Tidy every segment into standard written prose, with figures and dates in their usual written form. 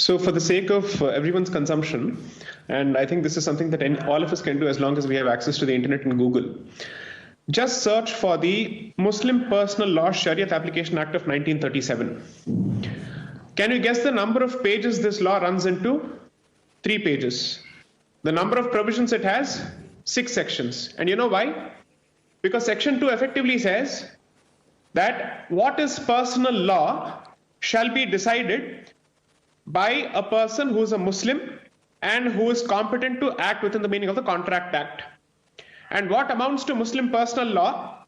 So for the sake of everyone's consumption, and I think this is something that all of us can do as long as we have access to the internet and Google, just search for the Muslim Personal Law Shariat Application Act of 1937. Can you guess the number of pages this law runs into? 3 pages. The number of provisions it has? 6 sections. And you know why? Because section 2 effectively says that what is personal law shall be decided by a person who is a Muslim and who is competent to act within the meaning of the Contract Act. And what amounts to Muslim personal law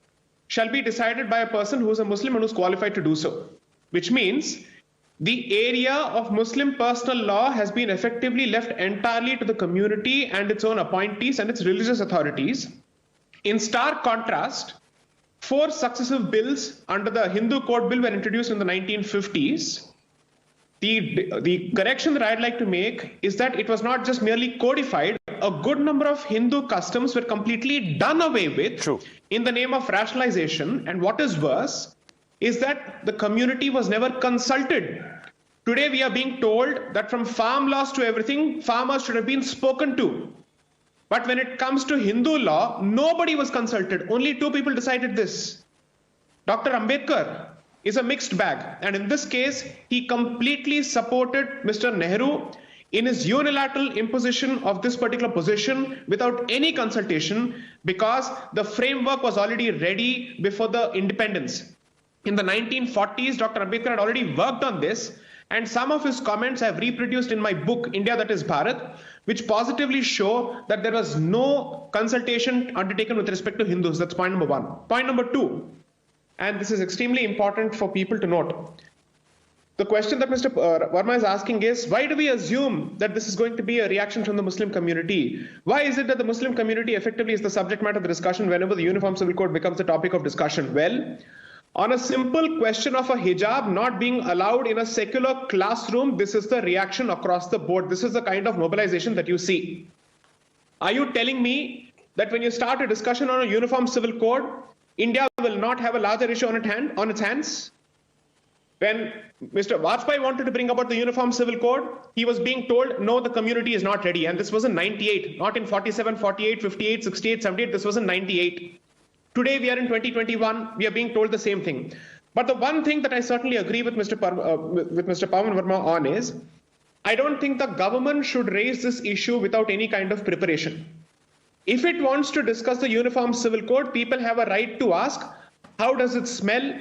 shall be decided by a person who is a Muslim and who is qualified to do so. Which means the area of Muslim personal law has been effectively left entirely to the community and its own appointees and its religious authorities. In stark contrast, 4 successive bills under the Hindu Code Bill were introduced in the 1950s. The correction that I'd like to make is that it was not just merely codified. A good number of Hindu customs were completely done away with in the name of rationalization. And what is worse is that the community was never consulted. Today we are being told that from farm laws to everything, farmers should have been spoken to. But when it comes to Hindu law, nobody was consulted. Only 2 people decided this. Dr. Ambedkar is a mixed bag. And in this case, he completely supported Mr. Nehru in his unilateral imposition of this particular position without any consultation, because the framework was already ready before the independence. In the 1940s, Dr. Ambedkar had already worked on this, and some of his comments I have reproduced in my book, India That Is Bharat, which positively show that there was no consultation undertaken with respect to Hindus. That's point number 1. Point number 2, and this is extremely important for people to note. The question that Mr. Verma is asking is, why do we assume that this is going to be a reaction from the Muslim community? Why is it that the Muslim community effectively is the subject matter of the discussion whenever the Uniform Civil Code becomes the topic of discussion? Well, on a simple question of a hijab not being allowed in a secular classroom, this is the reaction across the board. This is the kind of mobilization that you see. Are you telling me that when you start a discussion on a Uniform Civil Code, India will not have a larger issue on its hands? When Mr. Vajpayee wanted to bring about the Uniform Civil Code, he was being told, no, the community is not ready. And this was in 98, not in 47, 48, 58, 68, 78. This was in 98. Today, we are in 2021. We are being told the same thing. But the one thing that I certainly agree with Mr. Pawan Verma on is, I don't think the government should raise this issue without any kind of preparation. If it wants to discuss the Uniform Civil Code, people have a right to ask, how does it smell?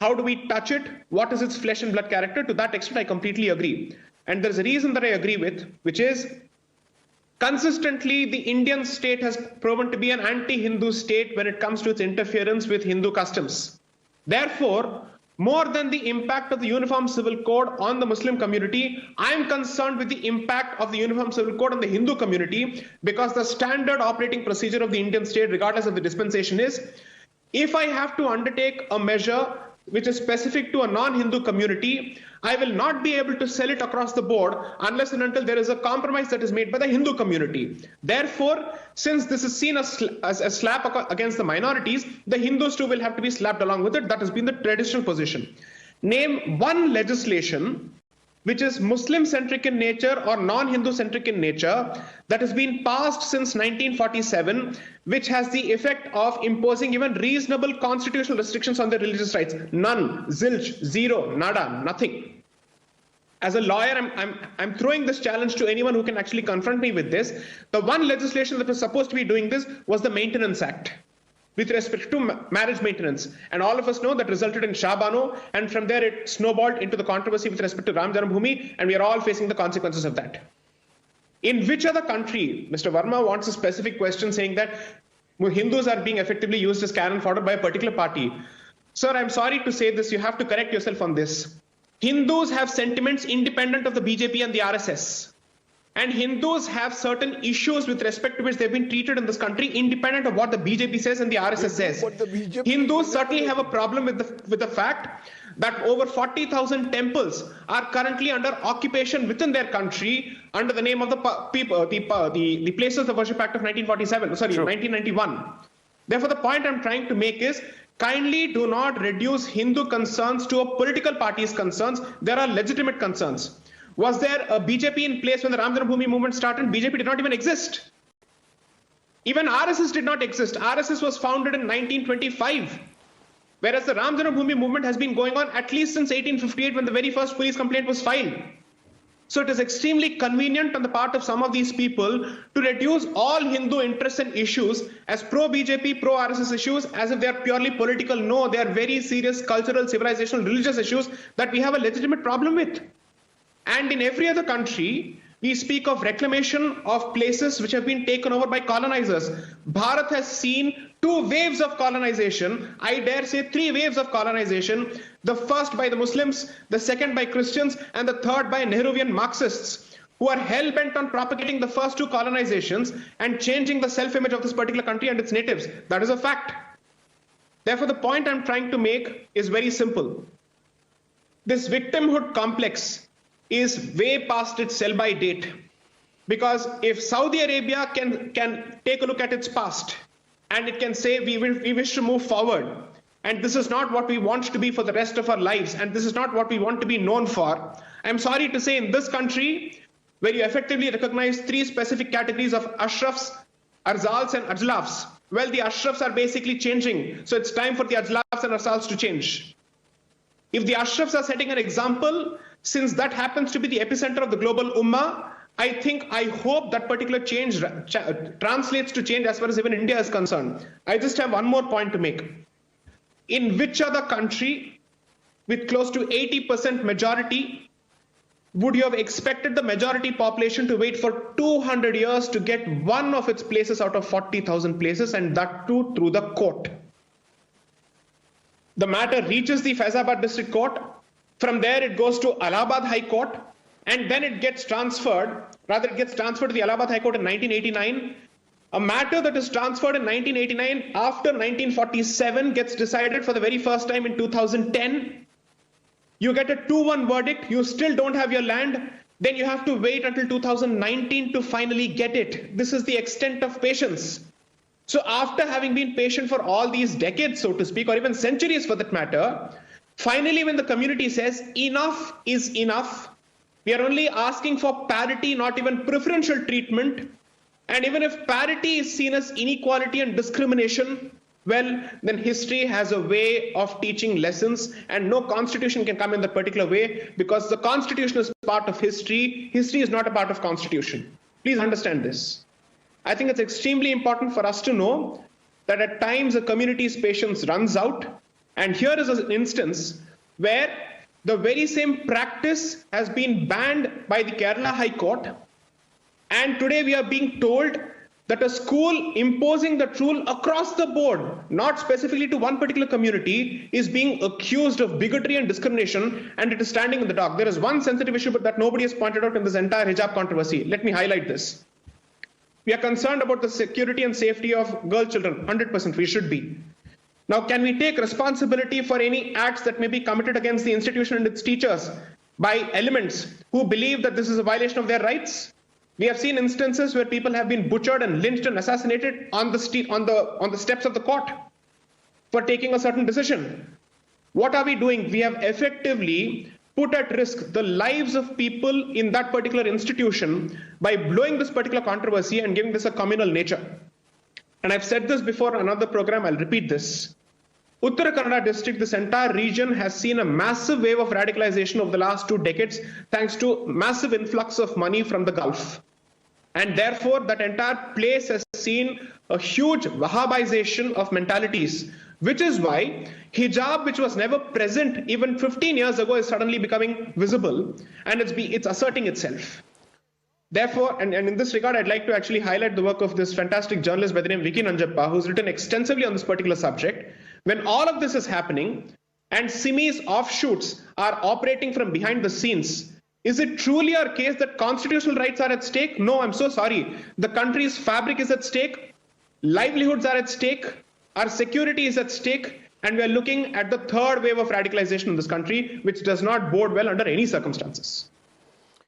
How do we touch it? What is its flesh and blood character? To that extent, I completely agree. And there's a reason that I agree with, which is consistently the Indian state has proven to be an anti-Hindu state when it comes to its interference with Hindu customs. Therefore, more than the impact of the Uniform Civil Code on the Muslim community, I am concerned with the impact of the Uniform Civil Code on the Hindu community, because the standard operating procedure of the Indian state, regardless of the dispensation, is if I have to undertake a measure which is specific to a non-Hindu community, I will not be able to sell it across the board unless and until there is a compromise that is made by the Hindu community. Therefore, since this is seen as a slap against the minorities, the Hindus too will have to be slapped along with it. That has been the traditional position. Name one legislation which is Muslim-centric in nature or non-Hindu-centric in nature that has been passed since 1947, which has the effect of imposing even reasonable constitutional restrictions on their religious rights. None, zilch, zero, nada, nothing. As a lawyer, I'm throwing this challenge to anyone who can actually confront me with this. The one legislation that was supposed to be doing this was the Maintenance Act, with respect to marriage maintenance. And all of us know that resulted in Shah Bano, and from there it snowballed into the controversy with respect to Ram Janmabhoomi, and we are all facing the consequences of that. In which other country, Mr. Verma wants a specific question saying that Hindus are being effectively used as cannon fodder by a particular party. Sir, I'm sorry to say this, you have to correct yourself on this. Hindus have sentiments independent of the BJP and the RSS. And Hindus have certain issues with respect to which they've been treated in this country independent of what the BJP says and the RSS says. Hindus certainly have a problem with the fact that over 40,000 temples are currently under occupation within their country under the name of the Places of Worship Act of 1991. Therefore, the point I'm trying to make is, kindly do not reduce Hindu concerns to a political party's concerns. There are legitimate concerns. Was there a BJP in place when the Ram Janmabhoomi movement started? BJP did not even exist. Even RSS did not exist. RSS was founded in 1925. Whereas the Ram Janmabhoomi movement has been going on at least since 1858 when the very first police complaint was filed. So it is extremely convenient on the part of some of these people to reduce all Hindu interests and issues as pro-BJP, pro-RSS issues as if they are purely political. No, they are very serious cultural, civilizational, religious issues that we have a legitimate problem with. And in every other country, we speak of reclamation of places which have been taken over by colonizers. Bharat has seen 2 waves of colonization, I dare say 3 waves of colonization, the first by the Muslims, the second by Christians, and the third by Nehruvian Marxists, who are hell-bent on propagating the first 2 colonizations and changing the self-image of this particular country and its natives. That is a fact. Therefore, the point I'm trying to make is very simple. This victimhood complex is way past its sell-by date. Because if Saudi Arabia can take a look at its past and it can say we wish to move forward, and this is not what we want to be for the rest of our lives, and this is not what we want to be known for, I'm sorry to say in this country, where you effectively recognize 3 specific categories of Ashrafs, Arzals and Ajlafs, well, the Ashrafs are basically changing. So it's time for the Ajlafs and Arzals to change. If the Ashrafs are setting an example, since that happens to be the epicenter of the global ummah, I hope that particular change translates to change as far as even India is concerned. I just have one more point to make. In which other country with close to 80% majority would you have expected the majority population to wait for 200 years to get one of its places out of 40,000 places, and that too through the court? The matter reaches the Faizabad District Court. From there, it goes to Allahabad High Court, and then it gets transferred to the Allahabad High Court in 1989. A matter that is transferred in 1989 after 1947 gets decided for the very first time in 2010. You get a 2-1 verdict, you still don't have your land, then you have to wait until 2019 to finally get it. This is the extent of patience. So after having been patient for all these decades, so to speak, or even centuries for that matter, finally when the community says enough is enough, we are only asking for parity, not even preferential treatment, and even if parity is seen as inequality and discrimination, well, then history has a way of teaching lessons, and no constitution can come in that particular way, because the constitution is part of history. History is not a part of constitution. Please understand this. I think it's extremely important for us to know that at times a community's patience runs out. And here is an instance where the very same practice has been banned by the Kerala High Court. And today we are being told that a school imposing that rule across the board, not specifically to one particular community, is being accused of bigotry and discrimination, and it is standing in the dock. There is one sensitive issue that nobody has pointed out in this entire hijab controversy. Let me highlight this. We are concerned about the security and safety of girl children. 100% we should be. Now, can we take responsibility for any acts that may be committed against the institution and its teachers by elements who believe that this is a violation of their rights? We have seen instances where people have been butchered and lynched and assassinated on the steps of the court for taking a certain decision. What are we doing? We have effectively put at risk the lives of people in that particular institution by blowing this particular controversy and giving this a communal nature. And I've said this before on another program, I'll repeat this. Uttara Kannada district, this entire region has seen a massive wave of radicalization over the last 2 decades, thanks to massive influx of money from the Gulf. And therefore, that entire place has seen a huge Wahhabization of mentalities, which is why hijab, which was never present even 15 years ago, is suddenly becoming visible, and it's asserting itself. Therefore, and in this regard, I'd like to actually highlight the work of this fantastic journalist by the name Vicky Nanjappa, who's written extensively on this particular subject. When all of this is happening and SIMI's offshoots are operating from behind the scenes, is it truly our case that constitutional rights are at stake? No, I'm so sorry. The country's fabric is at stake, livelihoods are at stake, our security is at stake, and we are looking at the 3rd wave of radicalization in this country, which does not bode well under any circumstances.